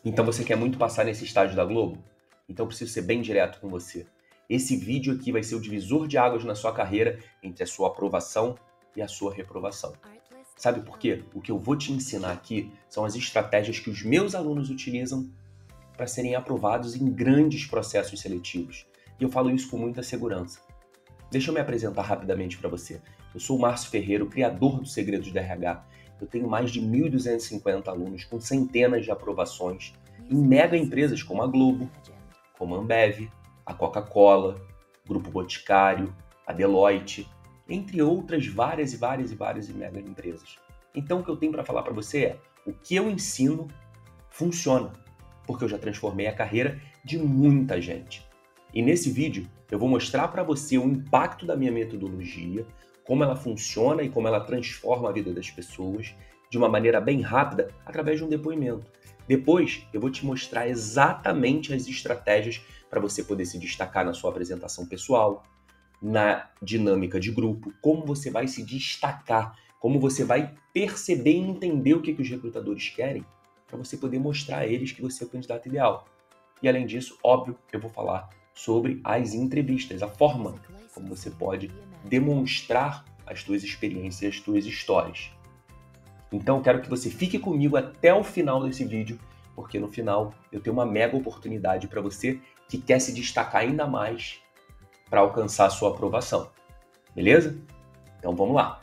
Então você quer muito passar nesse estágio da Globo? Então eu preciso ser bem direto com você. Esse vídeo aqui vai ser o divisor de águas na sua carreira entre a sua aprovação e a sua reprovação. Sabe por quê? O que eu vou te ensinar aqui são as estratégias que os meus alunos utilizam para serem aprovados em grandes processos seletivos. E eu falo isso com muita segurança. Deixa eu me apresentar rapidamente para você. Eu sou o Márcio Ferreira, o criador do Segredos do RH. Eu tenho mais de 1.250 alunos com centenas de aprovações em mega empresas como a Globo, como a Ambev, a Coca-Cola, Grupo Boticário, a Deloitte, entre outras várias e mega empresas. Então o que eu tenho para falar para você é, o que eu ensino funciona, porque eu já transformei a carreira de muita gente. E nesse vídeo eu vou mostrar para você o impacto da minha metodologia, como ela funciona e como ela transforma a vida das pessoas de uma maneira bem rápida através de um depoimento. Depois eu vou te mostrar exatamente as estratégias para você poder se destacar na sua apresentação pessoal, na dinâmica de grupo, como você vai se destacar, como você vai perceber e entender o que os recrutadores querem, para você poder mostrar a eles que você é o candidato ideal. E além disso, óbvio, eu vou falar sobre as entrevistas, a forma como você pode demonstrar as suas experiências e as suas histórias. Então, eu quero que você fique comigo até o final desse vídeo, porque no final eu tenho uma mega oportunidade para você que quer se destacar ainda mais para alcançar a sua aprovação. Beleza? Então vamos lá!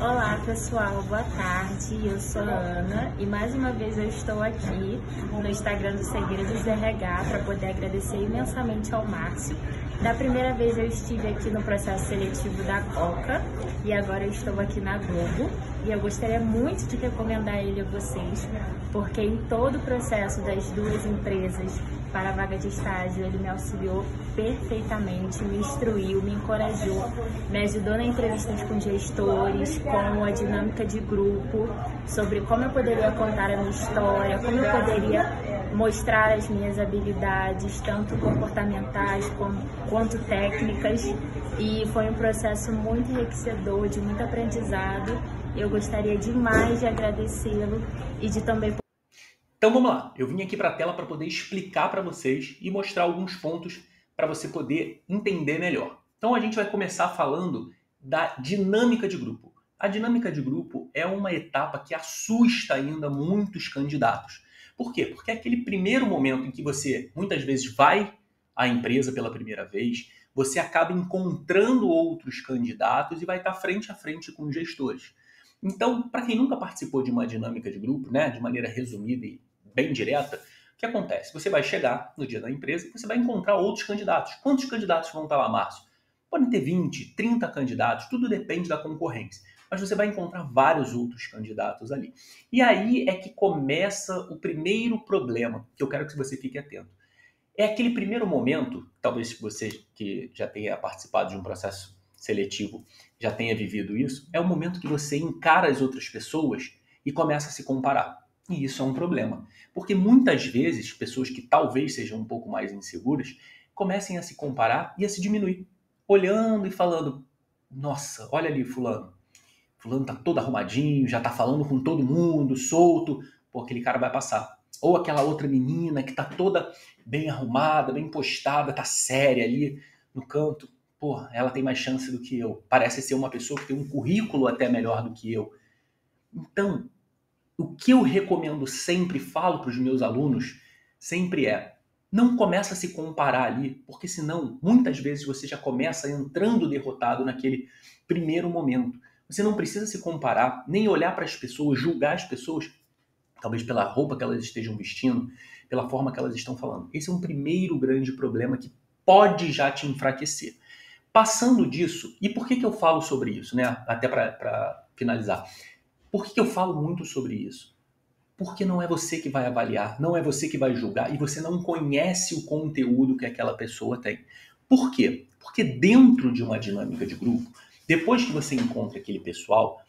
Olá pessoal, boa tarde, eu sou a Ana e mais uma vez eu estou aqui no Instagram do Segredos do RH para poder agradecer imensamente ao Márcio. Da primeira vez eu estive aqui no processo seletivo da Coca e agora eu estou aqui na Globo e eu gostaria muito de recomendar ele a vocês, porque em todo o processo das duas empresas para a vaga de estágio ele me auxiliou perfeitamente, me instruiu, me encorajou, me ajudou na entrevistas com gestores, com a dinâmica de grupo, sobre como eu poderia contar a minha história, como eu poderia mostrar as minhas habilidades, tanto comportamentais quanto técnicas, e foi um processo muito enriquecedor, de muito aprendizado. Eu gostaria demais de agradecê-lo e de também... Então vamos lá, eu vim aqui para a tela para poder explicar para vocês e mostrar alguns pontos para você poder entender melhor. Então a gente vai começar falando da dinâmica de grupo. A dinâmica de grupo é uma etapa que assusta ainda muitos candidatos. Por quê? Porque é aquele primeiro momento em que você muitas vezes vai à empresa pela primeira vez, você acaba encontrando outros candidatos e vai estar frente a frente com os gestores. Então, para quem nunca participou de uma dinâmica de grupo, né, de maneira resumida e bem direta, o que acontece? Você vai chegar no dia da empresa e você vai encontrar outros candidatos. Quantos candidatos vão estar lá, Márcio? Podem ter 20, 30 candidatos, tudo depende da concorrência. Mas você vai encontrar vários outros candidatos ali. E aí é que começa o primeiro problema, que eu quero que você fique atento. É aquele primeiro momento, talvez você que já tenha participado de um processo seletivo já tenha vivido isso, é o momento que você encara as outras pessoas e começa a se comparar. E isso é um problema, porque muitas vezes pessoas que talvez sejam um pouco mais inseguras comecem a se comparar e a se diminuir, olhando e falando, nossa, olha ali fulano tá todo arrumadinho, já tá falando com todo mundo, solto, pô, aquele cara vai passar. Ou aquela outra menina que tá toda bem arrumada, bem postada, tá séria ali no canto, pô, ela tem mais chance do que eu, parece ser uma pessoa que tem um currículo até melhor do que eu. Então, o que eu recomendo sempre, falo para os meus alunos, sempre é, não começa a se comparar ali, porque senão, muitas vezes você já começa entrando derrotado naquele primeiro momento. Você não precisa se comparar, nem olhar para as pessoas, julgar as pessoas, talvez pela roupa que elas estejam vestindo, pela forma que elas estão falando. Esse é um primeiro grande problema que pode já te enfraquecer. Passando disso, e por que eu falo sobre isso, né? Até para finalizar. Por que eu falo muito sobre isso? Porque não é você que vai avaliar, não é você que vai julgar e você não conhece o conteúdo que aquela pessoa tem. Por quê? Porque dentro de uma dinâmica de grupo, depois que você encontra aquele pessoal,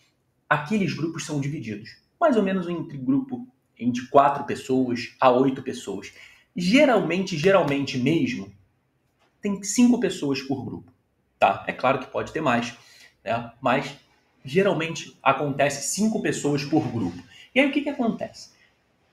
aqueles grupos são divididos. Mais ou menos entre 4 pessoas a 8 pessoas. Geralmente mesmo, tem 5 pessoas por grupo. Tá? É claro que pode ter mais, né? Mas geralmente acontece 5 pessoas por grupo. E aí o que acontece?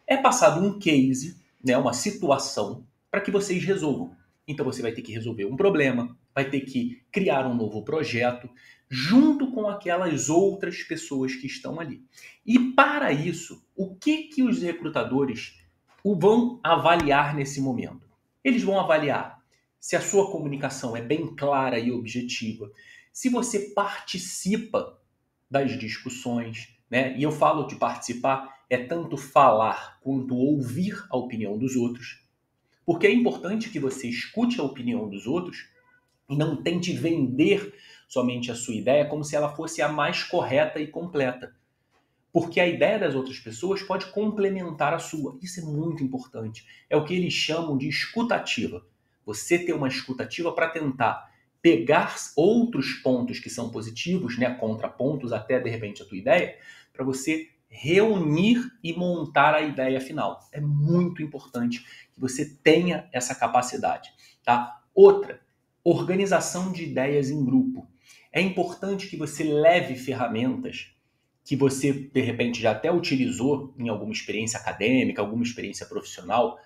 é passado um case, né, uma situação, para que vocês resolvam. Então você vai ter que resolver um problema, vai ter que criar um novo projeto, junto com aquelas outras pessoas que estão ali. E para isso, o que os recrutadores vão avaliar nesse momento? Eles vão avaliar se a sua comunicação é bem clara e objetiva, se você participa das discussões, né? E eu falo de participar, é tanto falar quanto ouvir a opinião dos outros, porque é importante que você escute a opinião dos outros e não tente vender somente a sua ideia como se ela fosse a mais correta e completa. Porque a ideia das outras pessoas pode complementar a sua. Isso é muito importante. É o que eles chamam de escutativa. Você ter uma escutativa para tentar pegar outros pontos que são positivos, né, contrapontos até de repente a tua ideia, para você reunir e montar a ideia final. É muito importante que você tenha essa capacidade, tá? Outra, organização de ideias em grupo. É importante que você leve ferramentas que você, de repente, já até utilizou em alguma experiência acadêmica, alguma experiência profissional,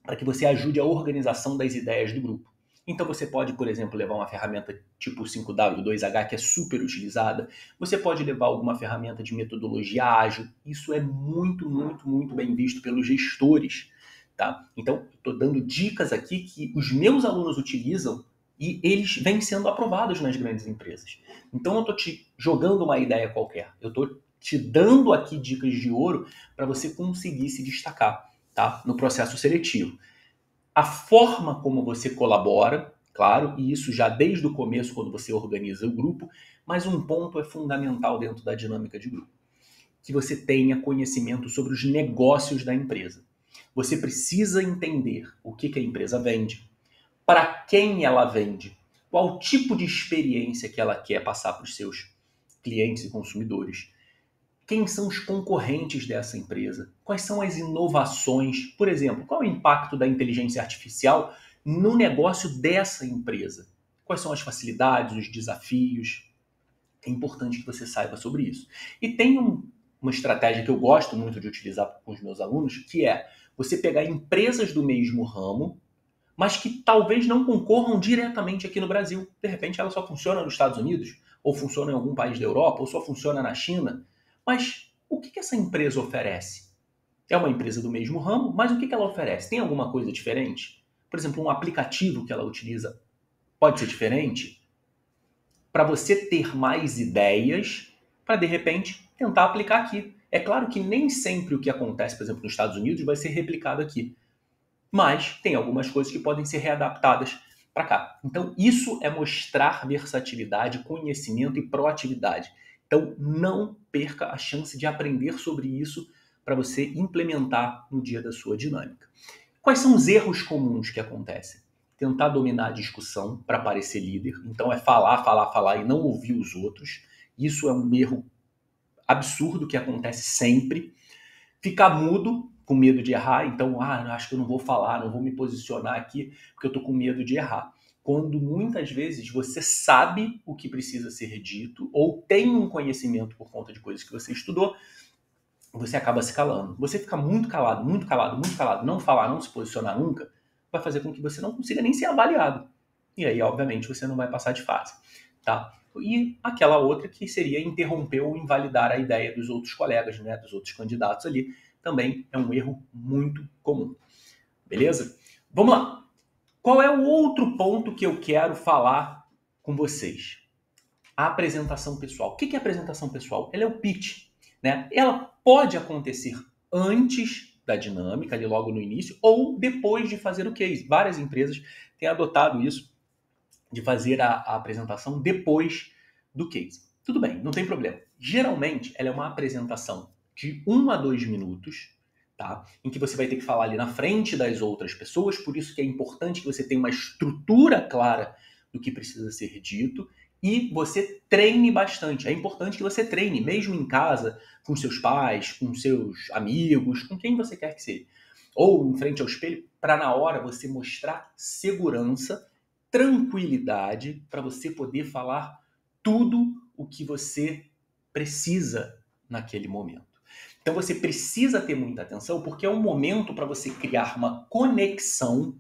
para que você ajude a organização das ideias do grupo. Então você pode, por exemplo, levar uma ferramenta tipo 5W2H, que é super utilizada. Você pode levar alguma ferramenta de metodologia ágil. Isso é muito, muito, muito bem visto pelos gestores. Tá? Então, estou dando dicas aqui que os meus alunos utilizam e eles vêm sendo aprovados nas grandes empresas. Então, eu estou te jogando uma ideia qualquer. Eu estou te dando aqui dicas de ouro para você conseguir se destacar, tá? No processo seletivo. A forma como você colabora, claro, e isso já desde o começo, quando você organiza o grupo, mas um ponto é fundamental dentro da dinâmica de grupo: que você tenha conhecimento sobre os negócios da empresa. Você precisa entender o que a empresa vende, para quem ela vende, qual tipo de experiência que ela quer passar para os seus clientes e consumidores, quem são os concorrentes dessa empresa, quais são as inovações, por exemplo, qual é o impacto da inteligência artificial no negócio dessa empresa, quais são as facilidades, os desafios. É importante que você saiba sobre isso. E tem uma estratégia que eu gosto muito de utilizar com os meus alunos, que é você pegar empresas do mesmo ramo, mas que talvez não concorram diretamente aqui no Brasil. De repente ela só funciona nos Estados Unidos, ou funciona em algum país da Europa, ou só funciona na China. Mas o que essa empresa oferece? É uma empresa do mesmo ramo, mas o que ela oferece? Tem alguma coisa diferente? Por exemplo, um aplicativo que ela utiliza pode ser diferente? Para você ter mais ideias, para de repente tentar aplicar aqui. É claro que nem sempre o que acontece, por exemplo, nos Estados Unidos vai ser replicado aqui. Mas tem algumas coisas que podem ser readaptadas para cá. Então, isso é mostrar versatilidade, conhecimento e proatividade. Então, não perca a chance de aprender sobre isso para você implementar no dia da sua dinâmica. Quais são os erros comuns que acontecem? Tentar dominar a discussão para parecer líder. Então, é falar, falar, falar e não ouvir os outros. Isso é um erro absurdo que acontece sempre. Ficar mudo, com medo de errar, então, acho que eu não vou falar, não vou me posicionar aqui, porque eu tô com medo de errar. Quando muitas vezes você sabe o que precisa ser dito, ou tem um conhecimento por conta de coisas que você estudou, você acaba se calando. Você ficar muito calado, muito calado, muito calado, não falar, não se posicionar nunca, vai fazer com que você não consiga nem ser avaliado. E aí, obviamente, você não vai passar de fase, tá? E aquela outra que seria interromper ou invalidar a ideia dos outros colegas, né, dos outros candidatos ali, também é um erro muito comum. Beleza? Vamos lá. Qual é o outro ponto que eu quero falar com vocês? A apresentação pessoal. O que é a apresentação pessoal? Ela é o pitch, né? Ela pode acontecer antes da dinâmica, ali logo no início, ou depois de fazer o case. Várias empresas têm adotado isso, de fazer a apresentação depois do case. Tudo bem, não tem problema. Geralmente, ela é uma apresentação de 1 a 2 minutos, tá? Em que você vai ter que falar ali na frente das outras pessoas, por isso que é importante que você tenha uma estrutura clara do que precisa ser dito e você treine bastante. É importante que você treine, mesmo em casa, com seus pais, com seus amigos, com quem você quer que seja. Ou em frente ao espelho, para na hora você mostrar segurança, tranquilidade, para você poder falar tudo o que você precisa naquele momento. Então você precisa ter muita atenção, porque é um momento para você criar uma conexão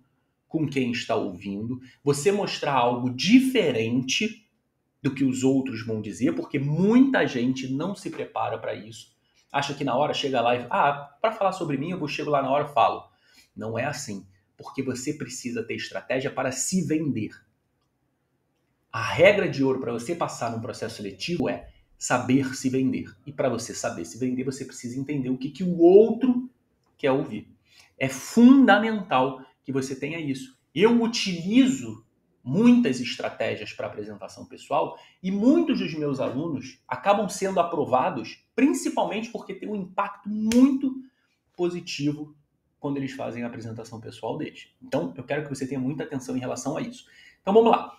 com quem está ouvindo, você mostrar algo diferente do que os outros vão dizer, porque muita gente não se prepara para isso. Acha que na hora chega lá e para falar sobre mim, eu chego lá na hora e falo. Não é assim, porque você precisa ter estratégia para se vender. A regra de ouro para você passar num processo seletivo é saber se vender. E para você saber se vender, você precisa entender o que o outro quer ouvir. É fundamental que você tenha isso. Eu utilizo muitas estratégias para apresentação pessoal e muitos dos meus alunos acabam sendo aprovados, principalmente porque tem um impacto muito positivo quando eles fazem a apresentação pessoal deles. Então, eu quero que você tenha muita atenção em relação a isso. Então, vamos lá.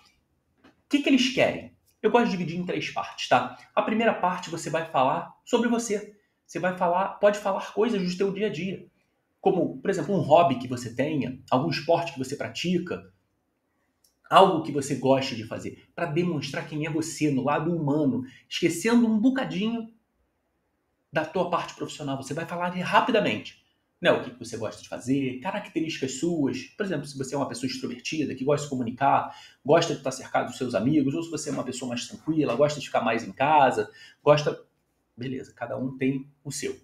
O que eles querem? Eu gosto de dividir em 3 partes, tá? A primeira parte você vai falar sobre você. Você pode falar coisas do seu dia a dia. Como, por exemplo, um hobby que você tenha, algum esporte que você pratica, algo que você gosta de fazer, para demonstrar quem é você no lado humano, esquecendo um bocadinho da tua parte profissional. Você vai falar rapidamente, né, o que você gosta de fazer, características suas. Por exemplo, se você é uma pessoa extrovertida, que gosta de se comunicar, gosta de estar cercado dos seus amigos, ou se você é uma pessoa mais tranquila, gosta de ficar mais em casa, Beleza, cada um tem o seu.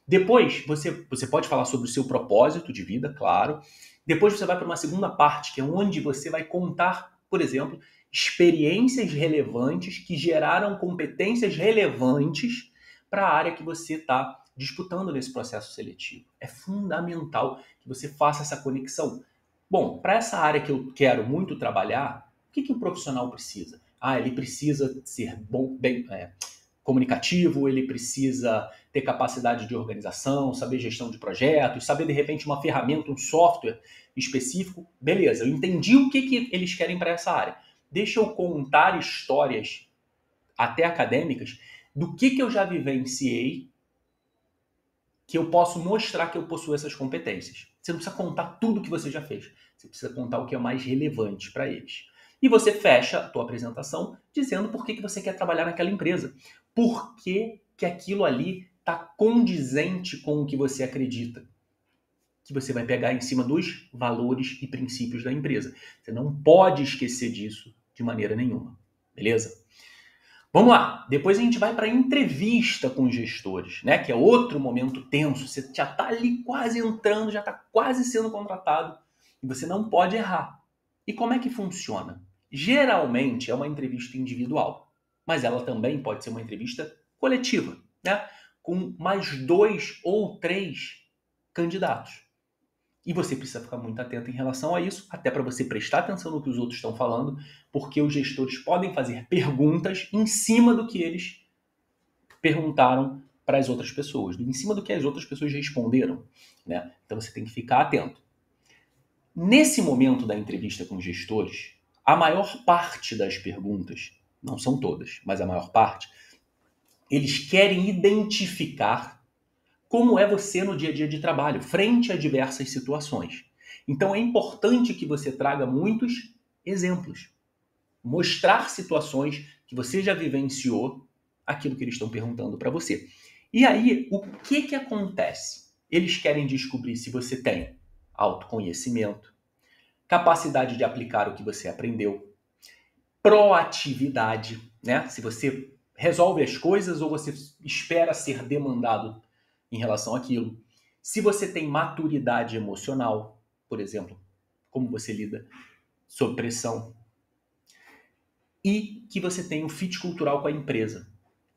Depois, você pode falar sobre o seu propósito de vida, claro. Depois você vai para uma segunda parte, que é onde você vai contar, por exemplo, experiências relevantes que geraram competências relevantes para a área que você está disputando nesse processo seletivo. É fundamental que você faça essa conexão. Bom, para essa área que eu quero muito trabalhar, o que o profissional precisa? Ele precisa ser comunicativo, ele precisa ter capacidade de organização, saber gestão de projetos, saber de repente uma ferramenta, um software específico. Beleza, eu entendi o que eles querem para essa área. Deixa eu contar histórias até acadêmicas do que eu já vivenciei que eu posso mostrar que eu possuo essas competências. Você não precisa contar tudo que você já fez. Você precisa contar o que é mais relevante para eles. E você fecha a tua apresentação dizendo por que você quer trabalhar naquela empresa. Por que aquilo ali está condizente com o que você acredita. Que você vai pegar em cima dos valores e princípios da empresa. Você não pode esquecer disso de maneira nenhuma. Beleza? Vamos lá. Depois a gente vai para a entrevista com os gestores, né? Que é outro momento tenso. Você já está ali quase entrando, já está quase sendo contratado e você não pode errar. E como é que funciona? Geralmente é uma entrevista individual, mas ela também pode ser uma entrevista coletiva, né? Com mais 2 ou 3 candidatos. E você precisa ficar muito atento em relação a isso, até para você prestar atenção no que os outros estão falando, porque os gestores podem fazer perguntas em cima do que eles perguntaram para as outras pessoas, em cima do que as outras pessoas responderam, né? Então você tem que ficar atento. Nesse momento da entrevista com os gestores, a maior parte das perguntas, não são todas, mas a maior parte, eles querem identificar como é você no dia a dia de trabalho, frente a diversas situações. Então é importante que você traga muitos exemplos. Mostrar situações que você já vivenciou, aquilo que eles estão perguntando para você. E aí, o que acontece? Eles querem descobrir se você tem autoconhecimento, capacidade de aplicar o que você aprendeu, proatividade, né? Se você resolve as coisas ou você espera ser demandado em relação àquilo. Se você tem maturidade emocional, por exemplo, como você lida sob pressão. E que você tenha um fit cultural com a empresa.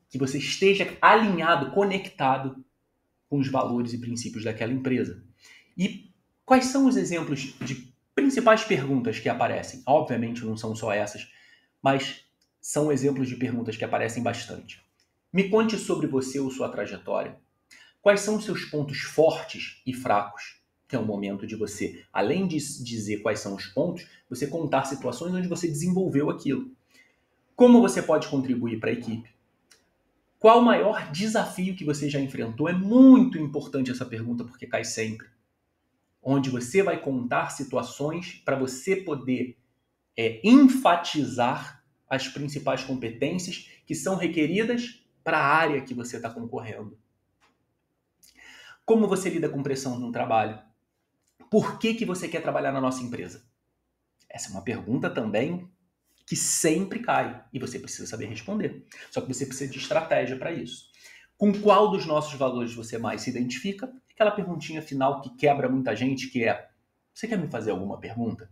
Que você esteja alinhado, conectado com os valores e princípios daquela empresa. E quais são os exemplos de principais perguntas que aparecem? Obviamente não são só essas, mas são exemplos de perguntas que aparecem bastante. Me conte sobre você ou sua trajetória. Quais são os seus pontos fortes e fracos? Que é um momento de você, além de dizer quais são os pontos, você contar situações onde você desenvolveu aquilo. Como você pode contribuir para a equipe? Qual o maior desafio que você já enfrentou? É muito importante essa pergunta porque cai sempre. Onde você vai contar situações para você poder enfatizar as principais competências que são requeridas para a área que você está concorrendo. Como você lida com pressão no trabalho? Por que você quer trabalhar na nossa empresa? Essa é uma pergunta também que sempre cai e você precisa saber responder. Só que você precisa de estratégia para isso. Com qual dos nossos valores você mais se identifica? Aquela perguntinha final que quebra muita gente, que é: você quer me fazer alguma pergunta?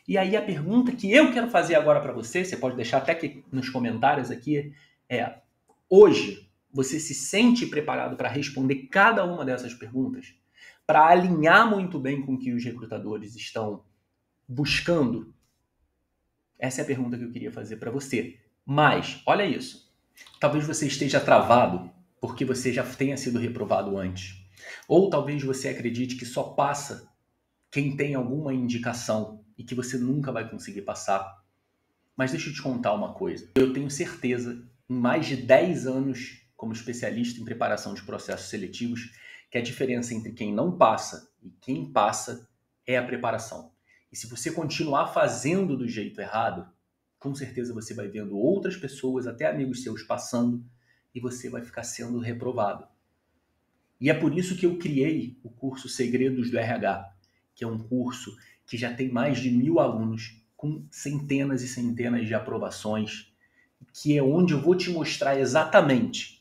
E aí a pergunta que eu quero fazer agora para você, você pode deixar até aqui nos comentários aqui, é: hoje você se sente preparado para responder cada uma dessas perguntas? Para alinhar muito bem com o que os recrutadores estão buscando? Essa é a pergunta que eu queria fazer para você. Mas, olha isso. Talvez você esteja travado porque você já tenha sido reprovado antes. Ou talvez você acredite que só passa quem tem alguma indicação e que você nunca vai conseguir passar. Mas deixa eu te contar uma coisa. Eu tenho certeza, em mais de 10 anos como especialista em preparação de processos seletivos, que a diferença entre quem não passa e quem passa é a preparação. E se você continuar fazendo do jeito errado, com certeza você vai vendo outras pessoas, até amigos seus, passando e você vai ficar sendo reprovado. E é por isso que eu criei o curso Segredos do RH, que é um curso que já tem mais de 1000 alunos, com centenas e centenas de aprovações, que é onde eu vou te mostrar exatamente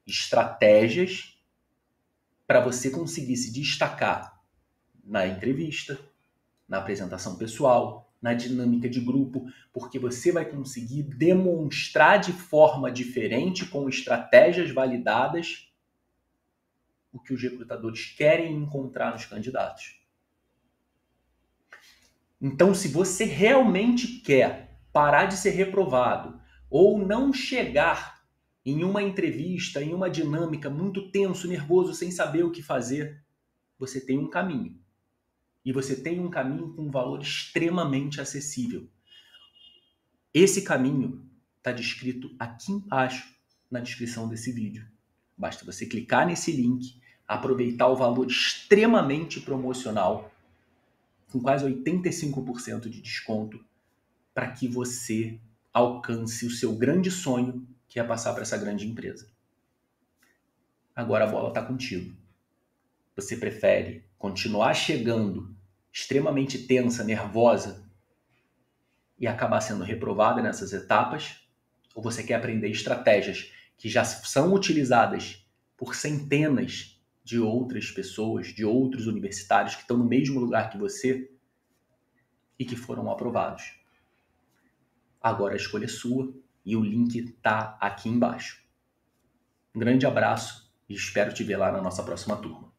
estratégias para você conseguir se destacar na entrevista, na apresentação pessoal, na dinâmica de grupo, porque você vai conseguir demonstrar de forma diferente, com estratégias validadas, o que os recrutadores querem encontrar nos candidatos. Então, se você realmente quer parar de ser reprovado ou não chegar em uma entrevista, em uma dinâmica muito tenso, nervoso, sem saber o que fazer, você tem um caminho. E você tem um caminho com um valor extremamente acessível. Esse caminho está descrito aqui embaixo na descrição desse vídeo. Basta você clicar nesse link, aproveitar o valor extremamente promocional, com quase 85% de desconto, para que você alcance o seu grande sonho, que é passar para essa grande empresa. Agora a bola está contigo. Você prefere continuar chegando extremamente tensa, nervosa e acabar sendo reprovada nessas etapas? Ou você quer aprender estratégias que já são utilizadas por centenas de outras pessoas, de outros universitários que estão no mesmo lugar que você e que foram aprovados? Agora a escolha é sua e o link está aqui embaixo. Um grande abraço e espero te ver lá na nossa próxima turma.